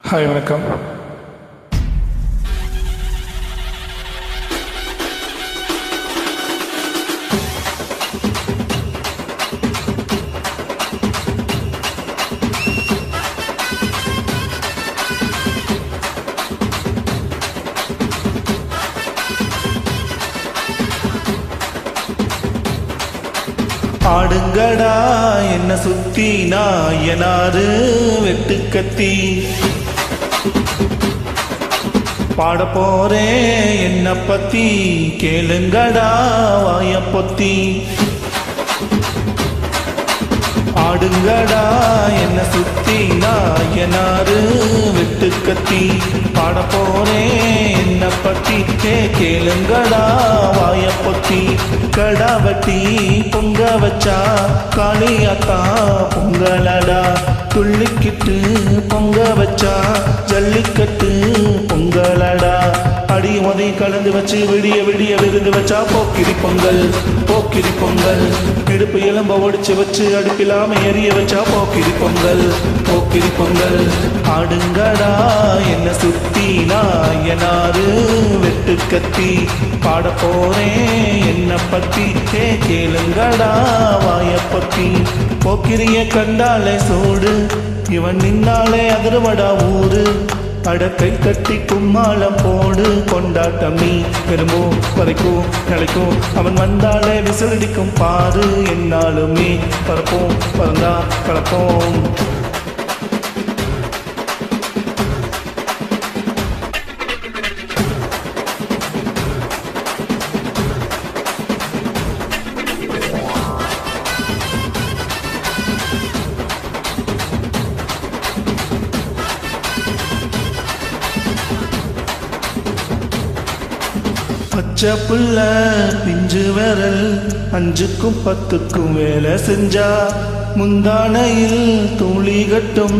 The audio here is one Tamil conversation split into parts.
ஹாய் வணக்கம். ஆடுங்கடா என்ன சுத்தி நாயனாரு வெட்டு கத்தி பாட போறேன் என்ன பத்தி கேளுங்கடா வாய பொத்தி. ஆடுங்கடா என்ன சுத்தி நாயனாரு வெட்டு கத்தி பாட போறேன் என்ன பத்தி கேளுங்கடா வாய பொத்தி. கடா வட்டி பொங்க வச்சா காளியாத்தா பொங்கலடா, துள்ளிக்கிட்டு பொங்க வச்சா ஜல்லிக்கட்டு பொங்கலடா. அடி உதை கலந்து வச்சு விடிய விடிய விருந்து வச்சா போக்கிரி பொங்கல் போக்கிரி பொங்கல். இடுப்பு எலும்ப ஒடிச்சு வச்சு அடுப்பிலாம எரிய வச்சா போக்கிரி பொங்கல் போக்கிரி பொங்கல். ஆடுங்கடா என்ன சுத்தி நாயனாரு வெட்டு கத்தி பாட போறேன் என்ன பத்தி கேளுங்கடா வாய பத்தி. போக்கிரிய கண்டாலே சூடு இவன் நின்னாலே அதிர்வடா ஊரு, அடக்கை கட்டி கும்மாளம் போடு கொண்டாட்டம் நீ பெருமோ வரைக்கும் நிலைக்கும். அவன் வந்தாலே விசிலடிக்கும் பாரு என்னாலுமே பறப்போம் பறந்தா கலப்போம். பச்சை புள்ள பிஞ்சு விரல் 5க்கும் 10க்கும் வேலை செஞ்சா, முந்தானையில் தூளி கட்டும்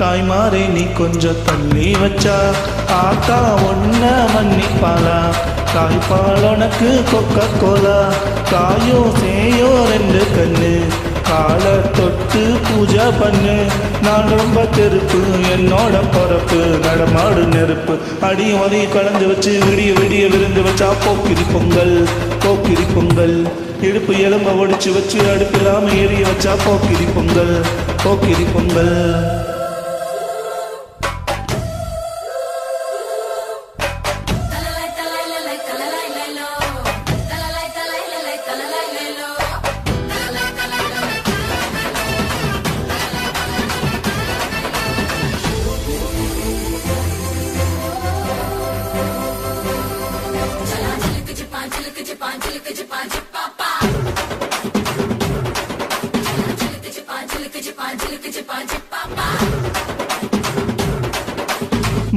தாய்மாரை நீ கொஞ்சம் தள்ளி வச்சா. ஆத்தா ஒன்ன மன்னிப்பாளா, தாய்ப்பால் உனக்கு கொக்க கோலா. காயோ சேயோ 2 கண்ணு காலை தொட்டு பூஜை பண்ணு. நான் ரொம்ப தெருப்பு என்னோட பொறப்பு நடமாடு நெருப்பு. அடி உதை கலந்து வச்சு விடிய விடிய விருந்து வச்சா போக்கிரி பொங்கல் போக்கிரி பொங்கல். இடுப்பு எலும்ப ஒடிச்சு வச்சு அடுப்பில்லாம எரிய வச்சா போக்கிரி பொங்கல் போக்கிரி பொங்கல்.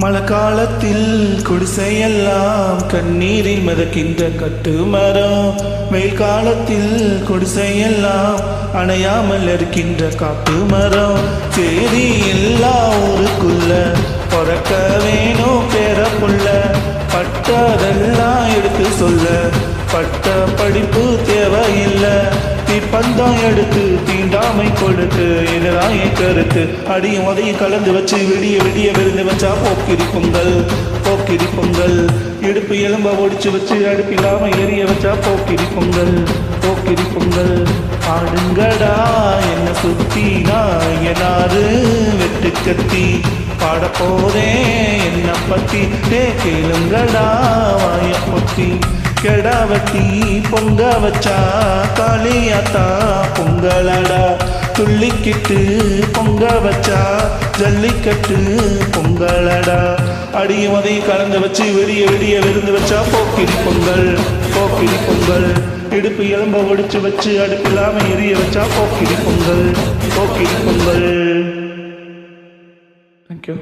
மழை காலத்தில் குடிசையெல்லாம் கண்ணீரில் மிதக்கின்ற கட்டு மரம், வெயில் காலத்தில் குடிசையெல்லாம் அணையாமல் இருக்கின்ற காட்டு மரம். சரி எல்லா ஊருக்குள்ள பிறக்க வேணும் பேர புள்ள, பட்டதெல்லாம் எடுத்து சொல்ல பட்ட படிப்பு தேவையில்லை. தீப்பந்தம் எடுத்து தீண்டாமை கொடுத்து இதுதான் என் கருத்து. அடியும் உதையும் கலந்து வச்சு விடிய விடிய விருந்து வச்சா போக்கிரி பொங்கல் போக்கிரி பொங்கல். இடுப்பு எலும்ப ஒடிச்சு வச்சு அடுப்பில்லாம எரிய வச்சா போக்கிரி பொங்கல் போக்கிரி பொங்கல். ஆடுங்கடா என்ன சுத்தி நாயனாரு வெட்டு கத்தி பாட போறேன் என்ன பத்தி கேளுங்கடா வாய பொத்தி. கெடா வட்டி பொங்க வச்சா காளியாத்தா பொங்கலடா, துள்ளிக்கிட்டு பொங்க வச்சா ஜல்லிக்கட்டு பொங்கலடா. அடியும் அதையும் கலந்து வச்சு விடிய விடிய விருந்து வச்சா போக்கிரி பொங்கல் போக்கிரி பொங்கல். இடுப்பு எலும்ப ஒடிச்சு வச்சு அடுப்பில்லாம எரிய வச்சா போக்கிரி பொங்கல் போக்கிரி பொங்கல். தேங்க்யூ.